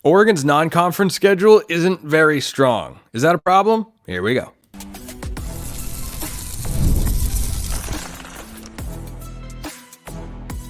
Oregon's non-conference schedule isn't very strong. Is that a problem? Here we go.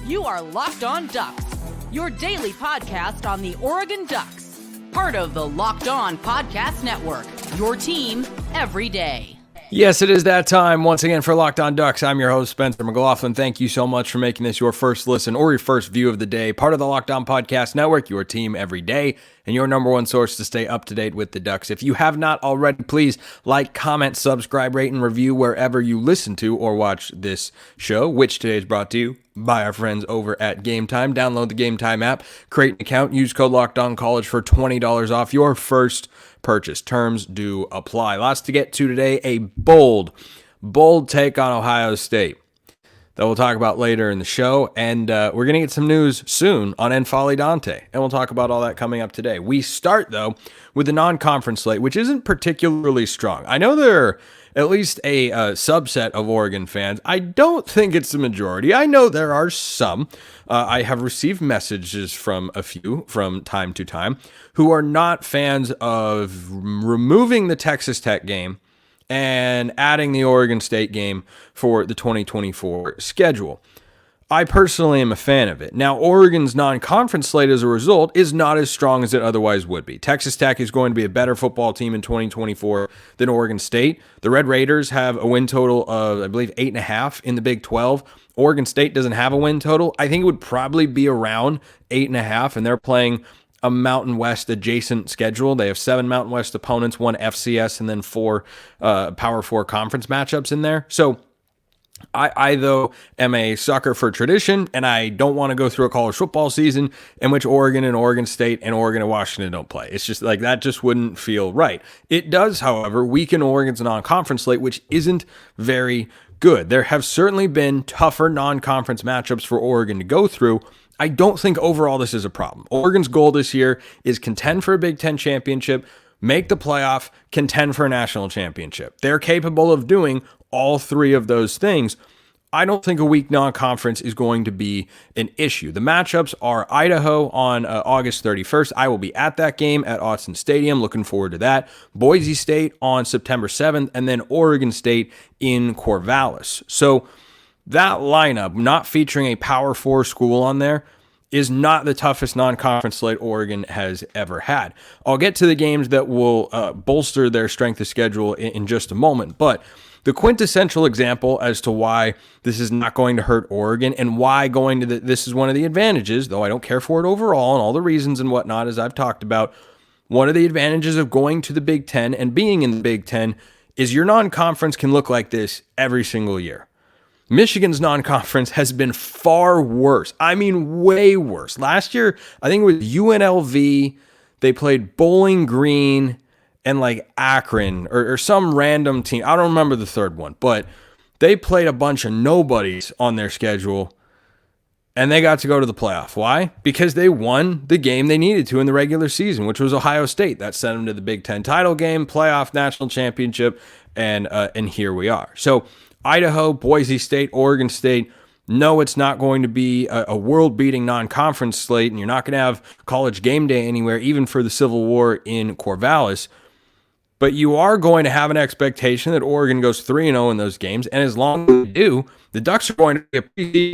You are Locked On Ducks, your daily podcast on the Oregon Ducks. Part of the Locked On Podcast Network, your team every day. Yes, it is that time once again for Locked On Ducks. I'm your host, Spencer McLaughlin. Thank you so much for making this your first listen or your first view of the day. Part of the Locked On Podcast Network, your team every day, and your number one source to stay up to date with the Ducks. If you have not already, please like, comment, subscribe, rate, and review wherever you listen to or watch this show, which today is brought to you by our friends over at Game Time. Download the Game Time app, create an account, use code LOCKEDONCollege for $20 off your first purchase. Terms do apply. Lots to get to today. A bold take on Ohio State that we'll talk about later in the show. And we're going to get some news soon on N'Faly Dante. And we'll talk about all that coming up today. We start, though, with the non-conference slate, which isn't particularly strong. I know there are at least a subset of Oregon fans. I don't think it's the majority. I know there are some. I have received messages from a few from time to time who are not fans of removing the Texas Tech game and adding the Oregon State game for the 2024 schedule. I personally am a fan of it. Now, Oregon's non-conference slate as a result is not as strong as it otherwise would be. Texas Tech is going to be a better football team in 2024 than Oregon State. The Red Raiders have a win total of, I believe, 8.5 in the Big 12. Oregon State doesn't have a win total. I think it would probably be around 8.5, and they're playing a Mountain West adjacent schedule. They have 7 Mountain West opponents, 1 FCS, and then 4 Power 4 conference matchups in there. So I though, am a sucker for tradition, and I don't want to go through a college football season in which Oregon and Oregon State and Oregon and Washington don't play. It's just like that just wouldn't feel right. It does, however, weaken Oregon's non-conference slate, which isn't very good. There have certainly been tougher non-conference matchups for Oregon to go through. I don't think overall this is a problem. Oregon's goal this year is contend for a Big Ten championship, make the playoff, contend for a national championship. They're capable of doing all three of those things. I don't think a weak non-conference is going to be an issue. The matchups are Idaho on August 31st. I will be at that game at Autzen Stadium. Looking forward to that. Boise State on September 7th, and then Oregon State in Corvallis. So that lineup, not featuring a Power 4 school on there, is not the toughest non-conference slate Oregon has ever had. I'll get to the games that will bolster their strength of schedule in just a moment, but the quintessential example as to why this is not going to hurt Oregon and why going to this is one of the advantages, though I don't care for it overall and all the reasons and whatnot, as I've talked about, one of the advantages of going to the Big Ten and being in the Big Ten is your non-conference can look like this every single year. Michigan's non-conference has been far worse. I mean, way worse. Last year, I think it was UNLV. They played Bowling Green and like Akron or some random team. I don't remember the third one, but they played a bunch of nobodies on their schedule and they got to go to the playoff. Why? Because they won the game they needed to in the regular season, which was Ohio State. That sent them to the Big Ten title game, playoff, national championship, and here we are. So Idaho, Boise State, Oregon State, no, it's not going to be a world-beating non-conference slate, and you're not going to have college game day anywhere, even for the Civil War in Corvallis. But you are going to have an expectation that Oregon goes 3-0 in those games, and as long as they do, the Ducks are going to be a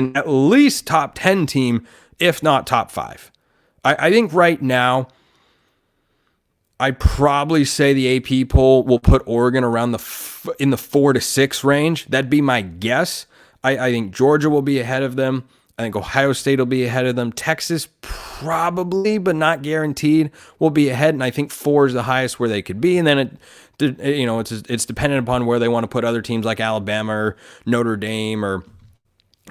preseason at least top 10 team, if not top 5. I think right now, I'd probably say the AP poll will put Oregon around in the 4 to 6 range. That'd be my guess. I think Georgia will be ahead of them. I think Ohio State will be ahead of them. Texas probably, but not guaranteed, will be ahead. And I think 4 is the highest where they could be. And then it's dependent upon where they want to put other teams like Alabama or Notre Dame or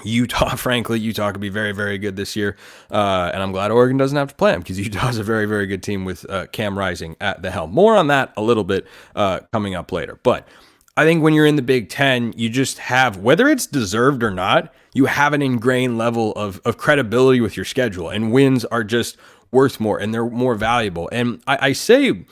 Utah. Frankly, Utah could be very, very good this year. And I'm glad Oregon doesn't have to play them because Utah's a very, very good team with Cam Rising at the helm. More on that a little bit coming up later. But I think when you're in the Big Ten, you just have, whether it's deserved or not, you have an ingrained level of credibility with your schedule, and wins are just worth more and they're more valuable. And I say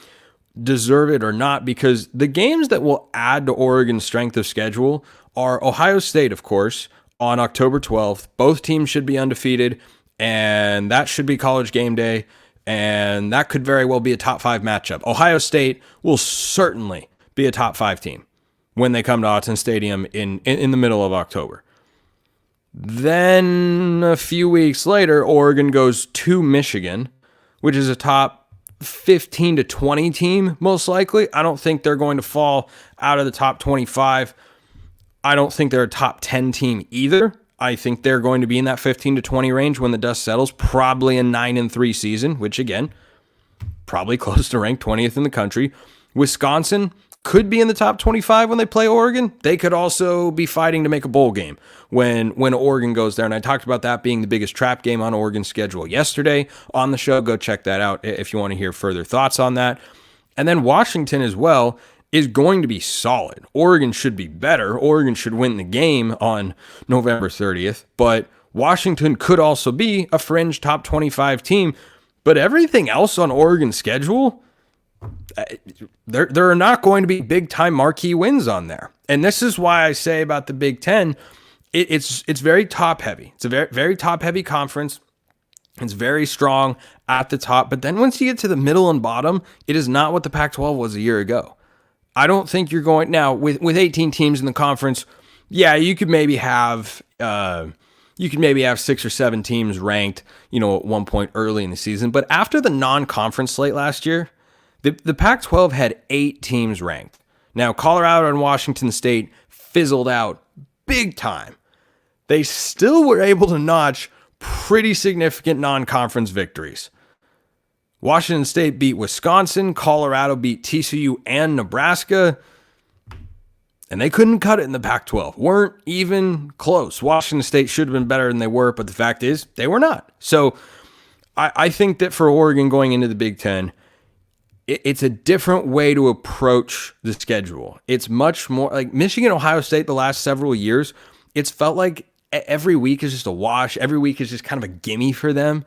deserve it or not because the games that will add to Oregon's strength of schedule are Ohio State, of course, on October 12th. Both teams should be undefeated, and that should be college game day. And that could very well be a top 5 matchup. Ohio State will certainly be a top 5 team when they come to Autzen Stadium in the middle of October. Then a few weeks later, Oregon goes to Michigan, which is a top 15 to 20 team, most likely. I don't think they're going to fall out of the top 25. I don't think they're a top 10 team either. I think they're going to be in that 15 to 20 range when the dust settles, probably a 9-3 season, which again, probably close to ranked 20th in the country. Wisconsin could be in the top 25 when they play Oregon. They could also be fighting to make a bowl game when Oregon goes there. And I talked about that being the biggest trap game on Oregon's schedule yesterday on the show. Go check that out if you want to hear further thoughts on that. And then Washington as well is going to be solid. Oregon should be better. Oregon should win the game on November 30th. But Washington could also be a fringe top 25 team. But everything else on Oregon's schedule, there are not going to be big-time marquee wins on there. And this is why I say about the Big Ten, it's very top-heavy. It's a very, very top-heavy conference. It's very strong at the top. But then once you get to the middle and bottom, it is not what the Pac-12 was a year ago. I don't think you're going... Now, with 18 teams in the conference, yeah, you could maybe have... You could maybe have 6 or 7 teams ranked, at one point early in the season. But after the non-conference slate last year, the Pac-12 had 8 teams ranked. Now, Colorado and Washington State fizzled out big time. They still were able to notch pretty significant non-conference victories. Washington State beat Wisconsin, Colorado beat TCU and Nebraska, and they couldn't cut it in the Pac-12. Weren't even close. Washington State should have been better than they were, but the fact is, they were not. So I think that for Oregon going into the Big Ten, it's a different way to approach the schedule. It's much more like Michigan, Ohio State the last several years. It's felt like every week is just a wash. Every week is just kind of a gimme for them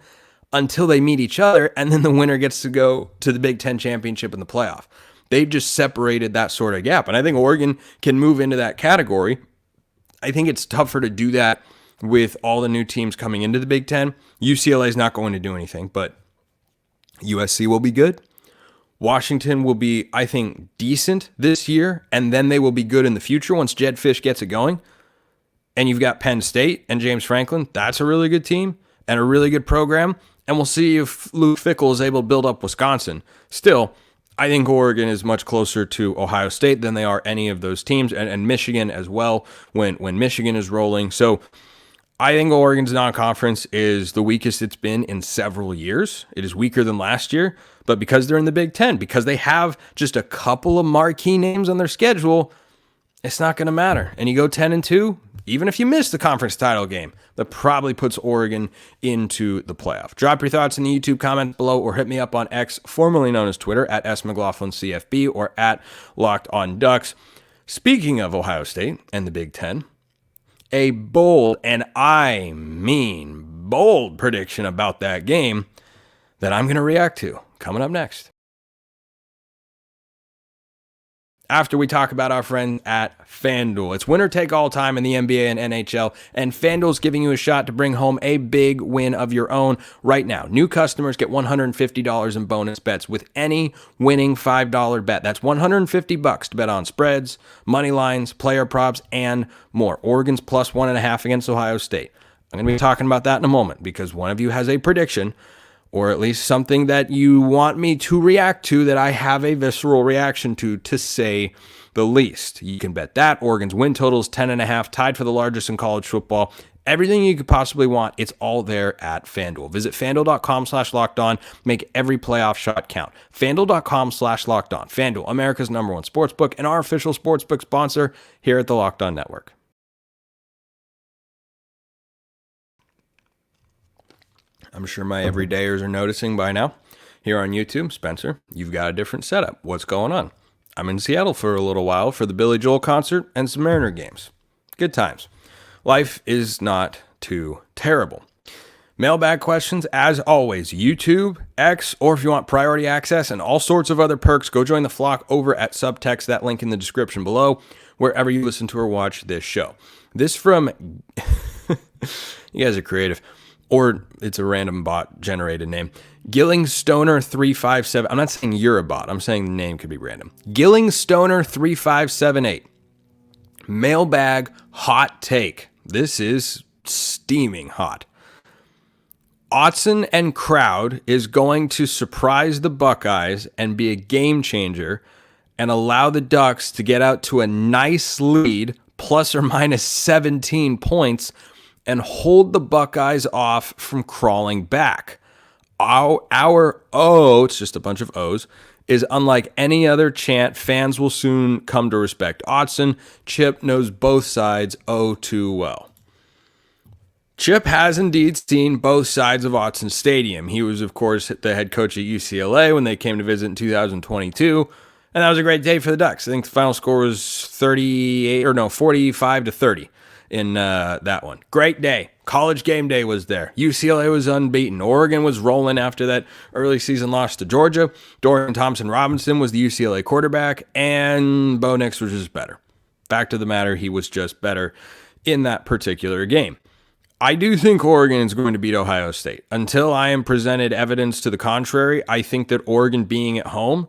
until they meet each other, and then the winner gets to go to the Big Ten championship in the playoff. They've just separated that sort of gap, and I think Oregon can move into that category. I think it's tougher to do that with all the new teams coming into the Big Ten. UCLA is not going to do anything, but USC will be good. Washington will be, I think, decent this year, and then they will be good in the future once Jed Fish gets it going. And you've got Penn State and James Franklin. That's a really good team and a really good program. And we'll see if Luke Fickell is able to build up Wisconsin. Still, I think Oregon is much closer to Ohio State than they are any of those teams, and Michigan as well when Michigan is rolling. So I think Oregon's non-conference is the weakest it's been in several years. It is weaker than last year, but because they're in the Big Ten, because they have just a couple of marquee names on their schedule, it's not going to matter. And you go 10-2, even if you miss the conference title game, that probably puts Oregon into the playoff. Drop your thoughts in the YouTube comment below or hit me up on X, formerly known as Twitter, at @McLaughlinCFB or at LockedOnDucks. Speaking of Ohio State and the Big Ten, a bold, and I mean bold, prediction about that game that I'm going to react to coming up next. After we talk about our friend at FanDuel. It's winner take all time in the NBA and NHL, and FanDuel's giving you a shot to bring home a big win of your own right now. New customers get $150 in bonus bets with any winning $5 bet. That's $150 to bet on spreads, money lines, player props, and more. Oregon's plus 1.5 against Ohio State. I'm going to be talking about that in a moment because one of you has a prediction, or at least something that you want me to react to that I have a visceral reaction to say the least. You can bet that. Oregon's win total is 10.5, tied for the largest in college football. Everything you could possibly want, it's all there at FanDuel. Visit FanDuel.com/lockedon. Make every playoff shot count. FanDuel.com/lockedon. FanDuel, America's #1 sportsbook and our official sportsbook sponsor here at the Locked On Network. I'm sure my everydayers are noticing by now. Here on YouTube, Spencer, you've got a different setup. What's going on? I'm in Seattle for a little while for the Billy Joel concert and some Mariner games. Good times. Life is not too terrible. Mailbag questions, as always, YouTube, X, or if you want priority access and all sorts of other perks, go join the flock over at Subtext, that link in the description below, wherever you listen to or watch this show. This from, you guys are creative. or it's a random bot generated name. Gillingstoner357. I'm not saying you're a bot. I'm saying the name could be random. Gillingstoner3578. Mailbag hot take. This is steaming hot. Autzen and crowd is going to surprise the Buckeyes and be a game changer and allow the Ducks to get out to a nice lead, plus or minus 17 points, and hold the Buckeyes off from crawling back. Our O, it's just a bunch of O's, is unlike any other chant. Fans will soon come to respect Autzen. Chip knows both sides too well. Chip has indeed seen both sides of Autzen Stadium. He was, of course, the head coach at UCLA when they came to visit in 2022, and that was a great day for the Ducks. I think the final score was 45-30 in that one. Great day. College game day was there. UCLA was unbeaten. Oregon was rolling after that early season loss to Georgia. Dorian Thompson-Robinson was the UCLA quarterback, and Bo Nix was just better. Fact of the matter, he was just better in that particular game. I do think Oregon is going to beat Ohio State. Until I am presented evidence to the contrary, I think that Oregon being at home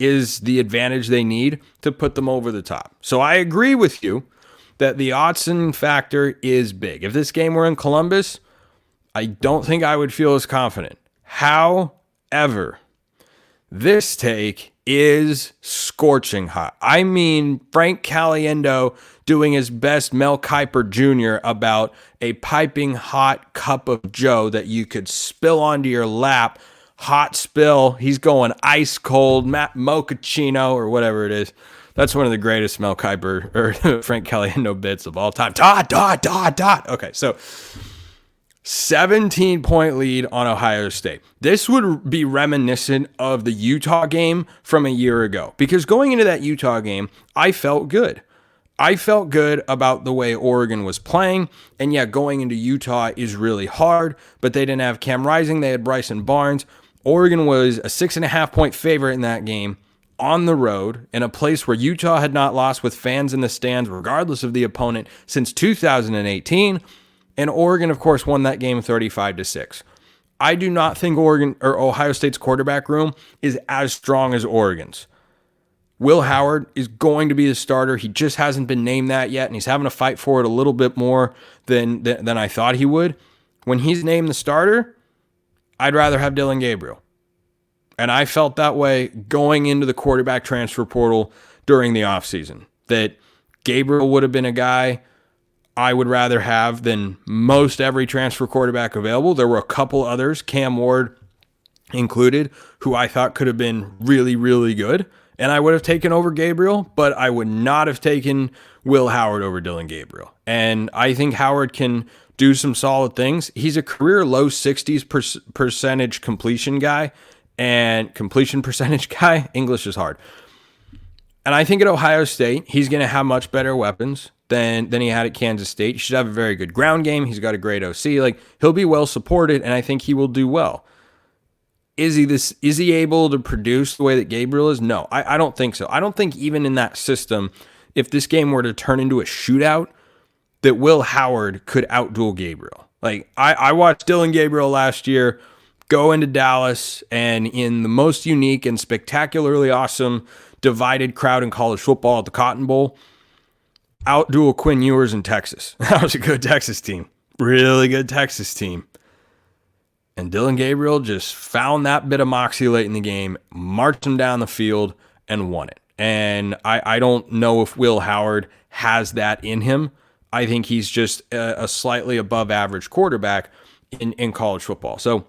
is the advantage they need to put them over the top. So I agree with you that the Autzen factor is big. If this game were in Columbus, I don't think I would feel as confident. However, this take is scorching hot. I mean, Frank Caliendo doing his best Mel Kiper Jr. about a piping hot cup of joe that you could spill onto your lap. Hot spill. He's going ice cold, mochaccino, or whatever it is. That's one of the greatest Mel Kiper or Frank Caliendo bits of all time. Dot. Okay, so 17-point lead on Ohio State. This would be reminiscent of the Utah game from a year ago, because going into that Utah game, I felt good. I felt good about the way Oregon was playing, and yeah, going into Utah is really hard, but they didn't have Cam Rising, they had Bryson Barnes. Oregon was a 6.5-point favorite in that game on the road in a place where Utah had not lost with fans in the stands, regardless of the opponent, since 2018. And Oregon, of course, won that game 35-6. I do not think Oregon or Ohio State's quarterback room is as strong as Oregon's. Will Howard is going to be the starter. He just hasn't been named that yet, and he's having to fight for it a little bit more than I thought he would. When he's named the starter, I'd rather have Dillon Gabriel. And I felt that way going into the quarterback transfer portal during the offseason, that Gabriel would have been a guy I would rather have than most every transfer quarterback available. There were a couple others, Cam Ward included, who I thought could have been really, really good. And I would have taken over Gabriel, but I would not have taken Will Howard over Dillon Gabriel. And I think Howard can do some solid things. He's a career low 60s percentage completion guy. And completion percentage guy, English is hard. And I think at Ohio State, he's going to have much better weapons than he had at Kansas State. He should have a very good ground game. He's got a great OC. Like, he'll be well supported, and I think he will do well. Is he able to produce the way that Gabriel is? No, I don't think so. I don't think even in that system, if this game were to turn into a shootout, that Will Howard could outduel Gabriel. Like, I watched Dillon Gabriel last year go into Dallas, and in the most unique and spectacularly awesome divided crowd in college football at the Cotton Bowl, outduel Quinn Ewers in Texas. That was a good Texas team. Really good Texas team. And Dillon Gabriel just found that bit of moxie late in the game, marched him down the field, and won it. And I don't know if Will Howard has that in him. I think he's just a slightly above average quarterback in college football. So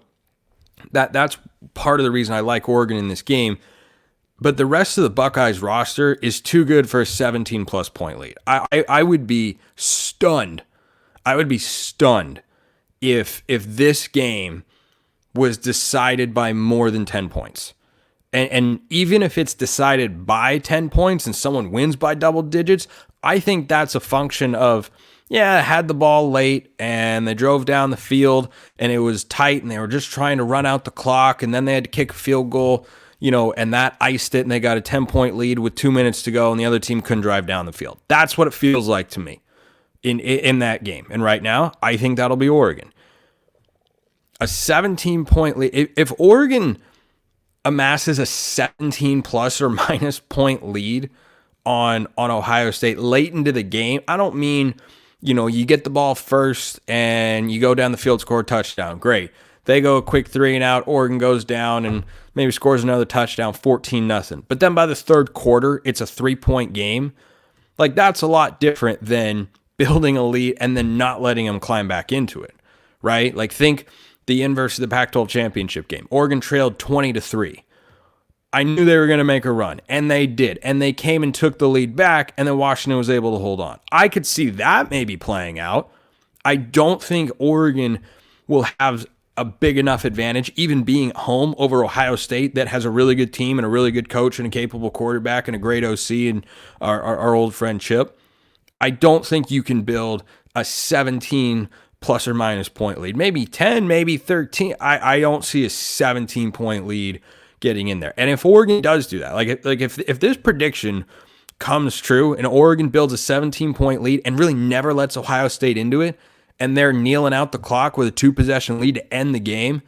that's part of the reason I like Oregon in this game. But the rest of the Buckeyes roster is too good for a 17-plus point lead. I would be stunned. I would be stunned if this game was decided by more than 10 points. And even if it's decided by 10 points and someone wins by double digits, I think that's a function of, had the ball late and they drove down the field and it was tight and they were just trying to run out the clock, and then they had to kick a field goal, and that iced it, and they got a 10-point lead with 2 minutes to go, and the other team couldn't drive down the field. That's what it feels like to me in that game. And right now, I think that'll be Oregon. A 17-point lead. If Oregon amasses a 17 plus or minus point lead on Ohio State late into the game, I don't mean, you get the ball first and you go down the field, score a touchdown. Great. They go a quick 3-and-out. Oregon goes down and maybe scores another touchdown, 14-0. But then by the third quarter, it's a 3-point game. Like, that's a lot different than building a lead and then not letting them climb back into it, right? Like, think the inverse of the Pac-12 championship game. Oregon trailed 20-3. I knew they were going to make a run, and they did. And they came and took the lead back, and then Washington was able to hold on. I could see that maybe playing out. I don't think Oregon will have a big enough advantage, even being home over Ohio State that has a really good team and a really good coach and a capable quarterback and a great OC and our old friend Chip. I don't think you can build a 17 plus or minus point lead. Maybe 10, maybe 13. I don't see a 17-point lead getting in there. And if Oregon does do that, if this prediction comes true and Oregon builds a 17-point lead and really never lets Ohio State into it, and they're kneeling out the clock with a 2-possession lead to end the game,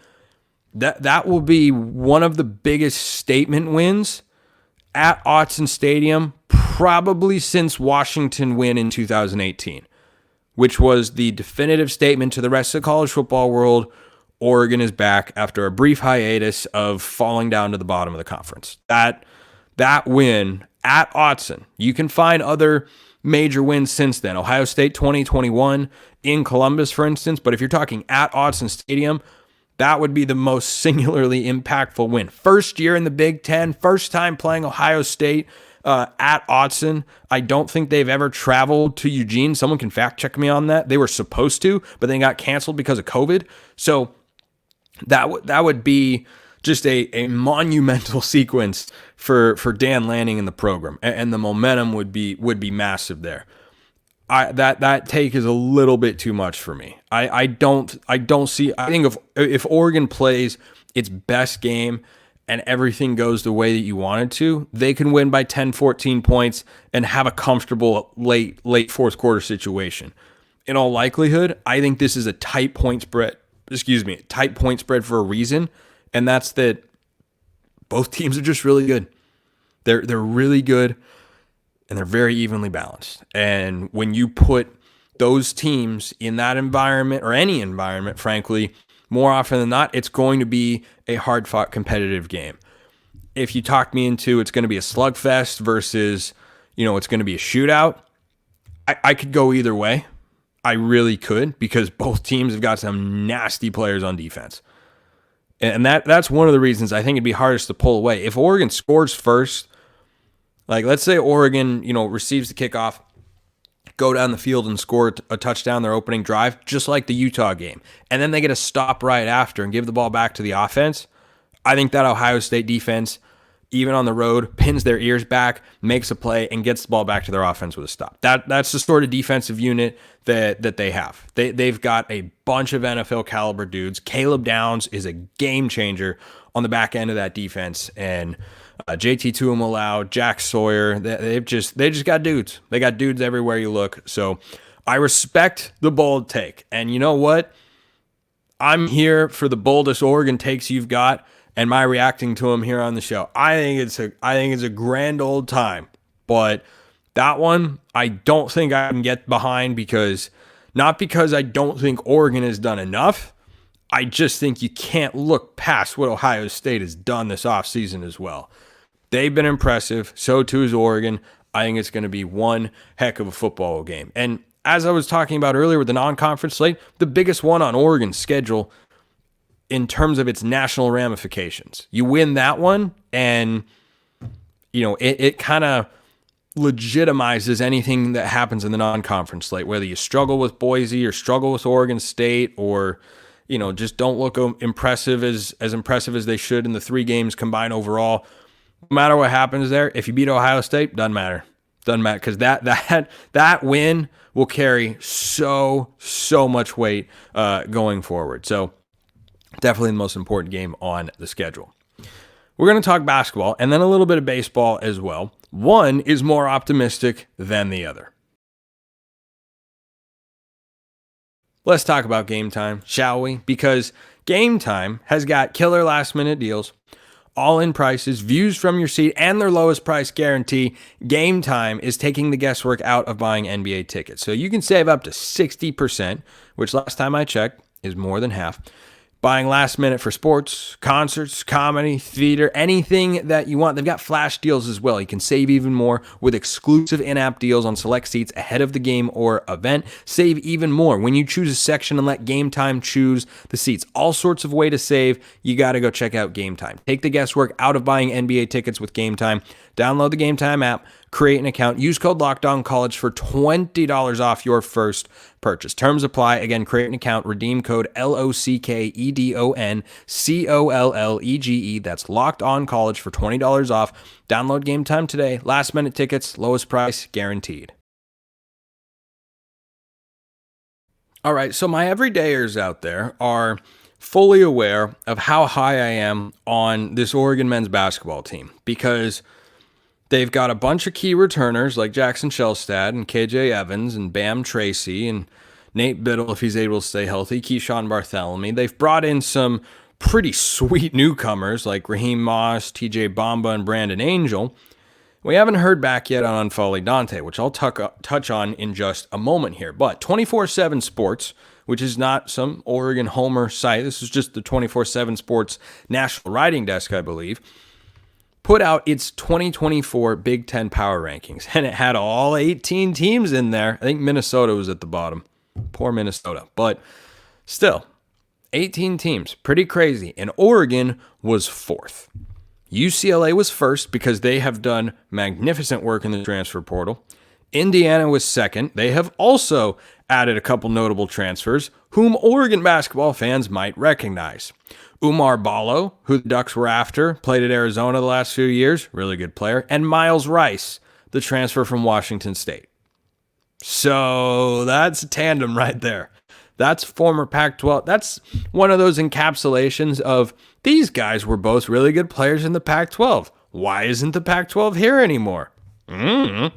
that will be one of the biggest statement wins at Autzen Stadium probably since Washington win in 2018, which was the definitive statement to the rest of the college football world. Oregon is back after a brief hiatus of falling down to the bottom of the conference. That win at Autzen, you can find other major wins since then. Ohio State 2021 in Columbus, for instance. But if you're talking at Autzen Stadium, that would be the most singularly impactful win. First year in the Big Ten, first time playing Ohio State at Autzen. I don't think they've ever traveled to Eugene. Someone can fact check me on that. They were supposed to, but they got canceled because of COVID. So that would be just a monumental sequence for Dan Lanning and the program, and the momentum would be massive there. That take is a little bit too much for me. I don't see. I think if Oregon plays its best game and everything goes the way that you want it to, they can win by 10, 14 points and have a comfortable late fourth quarter situation. In all likelihood, I think this is a tight point spread. Tight point spread for a reason, and that's that both teams are just really good. They're really good, and they're very evenly balanced. And when you put those teams in that environment, or any environment, frankly, more often than not, it's going to be a hard-fought competitive game. If you talk me into it's going to be a slugfest versus, it's going to be a shootout, I could go either way. I really could, because both teams have got some nasty players on defense. And that's one of the reasons I think it'd be hardest to pull away. If Oregon scores first, like let's say Oregon, receives the kickoff, go down the field and score a touchdown their opening drive, just like the Utah game, and then they get a stop right after and give the ball back to the offense, I think that Ohio State defense, even on the road, pins their ears back, makes a play, and gets the ball back to their offense with a stop. That's the sort of defensive unit that they have. They've got a bunch of NFL caliber dudes. Caleb Downs is a game changer on the back end of that defense, and JT Tuimoloau, Jack Sawyer, they just got dudes. They got dudes everywhere you look. So I respect the bold take, and you know what? I'm here for the boldest Oregon takes you've got, and my reacting to him here on the show. I think it's a grand old time, but that one I don't think I can get behind, not because I don't think Oregon has done enough. I just think you can't look past what Ohio State has done this offseason as well. They've been impressive. So too is Oregon. I think it's going to be one heck of a football game. And as I was talking about earlier with the non-conference slate, the biggest one on Oregon's schedule in terms of its national ramifications. You win that one, and it kind of legitimizes anything that happens in the non-conference slate, whether you struggle with Boise or struggle with Oregon State, or just don't look impressive as impressive as they should in the 3 games combined overall. No matter what happens there, if you beat Ohio State, doesn't matter, because that win will carry so much weight going forward. So definitely the most important game on the schedule. We're going to talk basketball and then a little bit of baseball as well. One is more optimistic than the other. Let's talk about game time, shall we? Because Game Time has got killer last minute deals, all-in prices, views from your seat, and their lowest price guarantee. Game Time is taking the guesswork out of buying NBA tickets. So you can save up to 60%, which last time I checked is more than half. Buying last minute for sports, concerts, comedy, theater, anything that you want. They've got flash deals as well. You can save even more with exclusive in-app deals on select seats ahead of the game or event. Save even more when you choose a section and let Game Time choose the seats. All sorts of way to save. You got to go check out Game Time. Take the guesswork out of buying NBA tickets with Game Time. Download the Game Time app, create an account, use code LOCKEDONCollege for $20 off your first purchase. Terms apply. Again, create an account, redeem code LOCKEDONCOLLEGE. That's Locked On College for $20 off. Download Game Time today. Last minute tickets, lowest price guaranteed. All right, so my everydayers out there are fully aware of how high I am on this Oregon men's basketball team because they've got a bunch of key returners like Jackson Shellstad and KJ Evans and Bam Tracy and Nate Biddle if he's able to stay healthy, Keyshawn Bartholomew. They've brought in some pretty sweet newcomers like Raheem Moss, TJ Bamba, and Brandon Angel. We haven't heard back yet on Unfolly Dante, which I'll touch on in just a moment here. But 24/7 Sports, which is not some Oregon Homer site, this is just the 24/7 Sports National Writing Desk, I believe, put out its 2024 Big Ten Power Rankings, and it had all 18 teams in there. I think Minnesota was at the bottom. Poor Minnesota. But still, 18 teams. Pretty crazy. And Oregon was fourth. UCLA was first because they have done magnificent work in the transfer portal. Indiana was second. They have also added a couple notable transfers, whom Oregon basketball fans might recognize. Umar Ballo, who the Ducks were after, played at Arizona the last few years, really good player, and Miles Rice, the transfer from Washington State. So that's a tandem right there. That's former Pac-12. That's one of those encapsulations of these guys were both really good players in the Pac-12. Why isn't the Pac-12 here anymore? I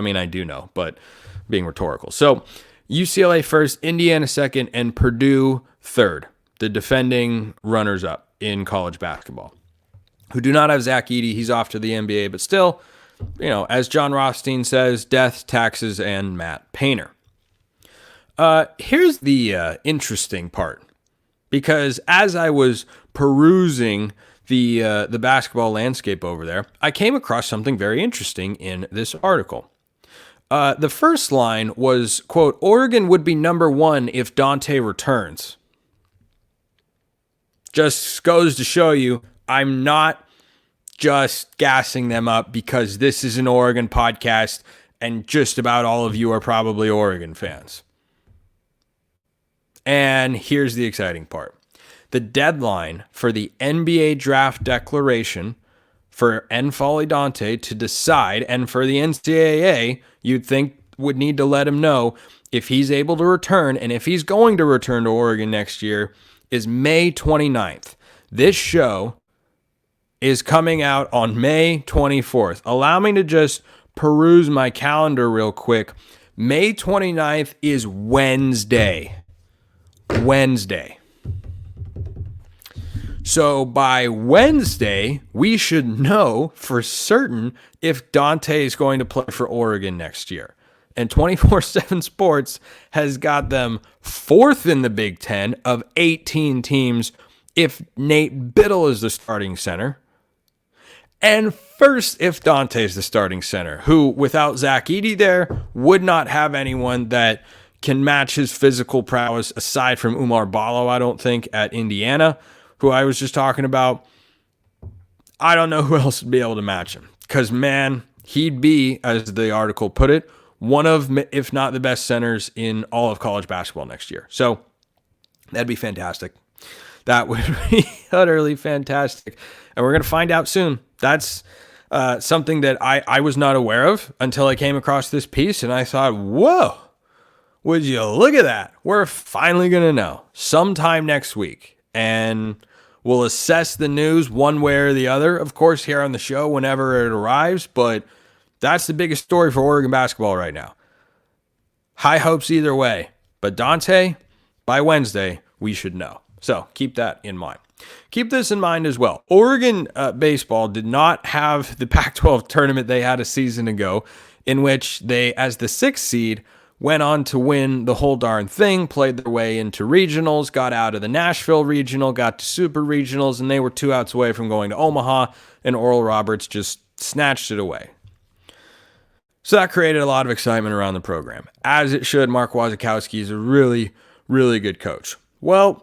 mean, I do know, but being rhetorical. So UCLA first, Indiana second, and Purdue third, the defending runners-up in college basketball, who do not have Zach Edey. He's off to the NBA, but still, you know, as John Rothstein says, death, taxes, and Matt Painter. Here's the interesting part, because as I was perusing the basketball landscape over there, I came across something very interesting in this article. The first line was, quote, Oregon would be number one if Dante returns. Just goes to show you, I'm not just gassing them up because this is an Oregon podcast and just about all of you are probably Oregon fans. And here's the exciting part. The deadline for the NBA draft declaration for N'Faly Dante to decide, and for the NCAA, you'd think would need to let him know if he's able to return, and if he's going to return to Oregon next year, is May 29th. This show is coming out on May 24th. Allow me to just peruse my calendar real quick. May 29th is Wednesday. So by Wednesday, we should know for certain if Dante is going to play for Oregon next year. And 24/7 Sports has got them fourth in the Big Ten of 18 teams if Nate Biddle is the starting center, and first if Dante is the starting center, who without Zach Edey there would not have anyone that can match his physical prowess aside from Umar Ballo, I don't think, at Indiana, who I was just talking about. I don't know who else would be able to match him. Because, man, he'd be, as the article put it, one of, if not the best centers in all of college basketball next year. So that'd be fantastic. That would be utterly fantastic. And we're going to find out soon. That's something that I was not aware of until I came across this piece. And I thought, whoa. Would you look at that? We're finally going to know sometime next week. And we'll assess the news one way or the other, of course, here on the show whenever it arrives. But that's the biggest story for Oregon basketball right now. High hopes either way. But Dante, by Wednesday, we should know. So keep that in mind. Keep this in mind as well. Oregon baseball did not have the Pac-12 tournament they had a season ago, in which they, as the 6th seed, went on to win the whole darn thing, played their way into regionals, got out of the Nashville regional, got to super regionals, and they were 2 outs away from going to Omaha, and Oral Roberts just snatched it away. So that created a lot of excitement around the program. As it should. Mark Wasikowski is a really, really good coach. Well,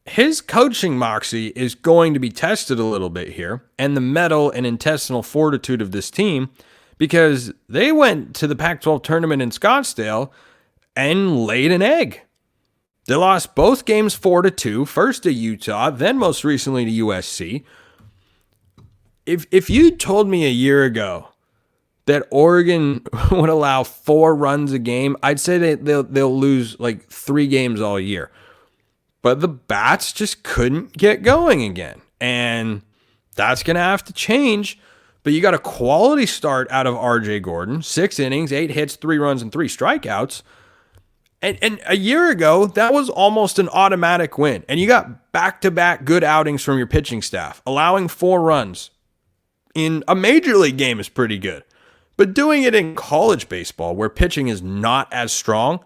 his coaching moxie is going to be tested a little bit here, and the mental and intestinal fortitude of this team, because they went to the Pac-12 tournament in Scottsdale and laid an egg. They lost both games 4-2, first to Utah, then most recently to USC. If you told me a year ago that Oregon would allow 4 runs a game, I'd say they'll lose like 3 games all year. But the bats just couldn't get going again. And that's going to have to change. But you got a quality start out of RJ Gordon. 6 innings, 8 hits, 3 runs, and 3 strikeouts. And a year ago, that was almost an automatic win. And you got back-to-back good outings from your pitching staff. Allowing 4 runs in a major league game is pretty good. But doing it in college baseball, where pitching is not as strong,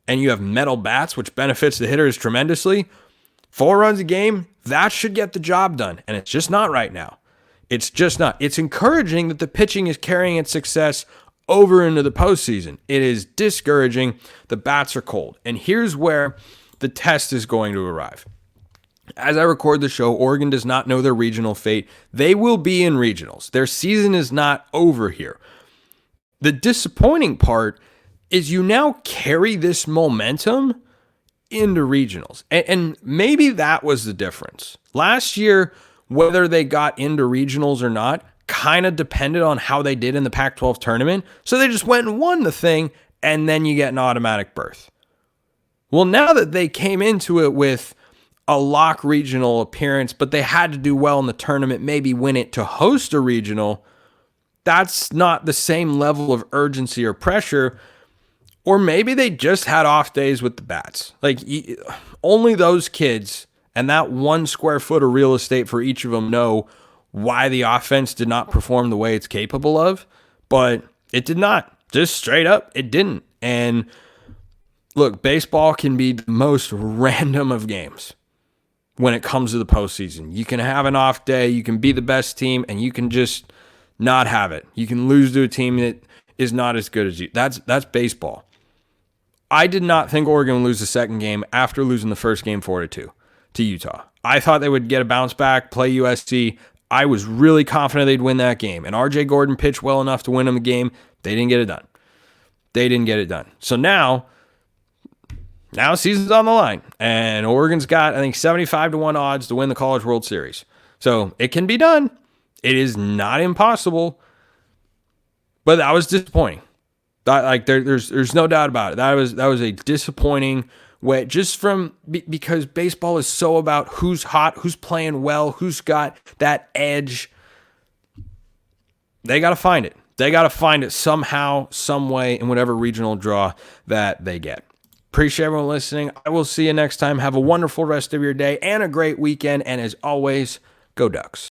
and you have metal bats, which benefits the hitters tremendously, 4 runs a game, that should get the job done. And it's just not right now. It's just not. It's encouraging that the pitching is carrying its success over into the postseason. It is discouraging. The bats are cold. And here's where the test is going to arrive. As I record the show, Oregon does not know their regional fate. They will be in regionals. Their season is not over here. The disappointing part is you now carry this momentum into regionals. And maybe that was the difference. Last year, whether they got into regionals or not kind of depended on how they did in the Pac-12 tournament. So they just went and won the thing, and then you get an automatic berth. Well, now that they came into it with a lock regional appearance, but they had to do well in the tournament, maybe win it to host a regional, that's not the same level of urgency or pressure. Or maybe they just had off days with the bats. Like, only those kids and that 1 square foot of real estate for each of them know why the offense did not perform the way it's capable of. But it did not. Just straight up, it didn't. And look, baseball can be the most random of games when it comes to the postseason. You can have an off day, you can be the best team, and you can just not have it. You can lose to a team that is not as good as you. That's baseball. I did not think Oregon would lose the second game after losing the first game 4-2 to Utah. I thought they would get a bounce back, play USC. I was really confident they'd win that game. And RJ Gordon pitched well enough to win them the game. They didn't get it done. They didn't get it done. So now season's on the line. And Oregon's got, I think, 75-1 odds to win the College World Series. So it can be done. It is not impossible. But that was disappointing. There's no doubt about it. That was a disappointing way, just because baseball is so about who's hot, who's playing well, who's got that edge. They got to find it. They got to find it somehow, some way, in whatever regional draw that they get. Appreciate everyone listening. I will see you next time. Have a wonderful rest of your day and a great weekend. And as always, go Ducks.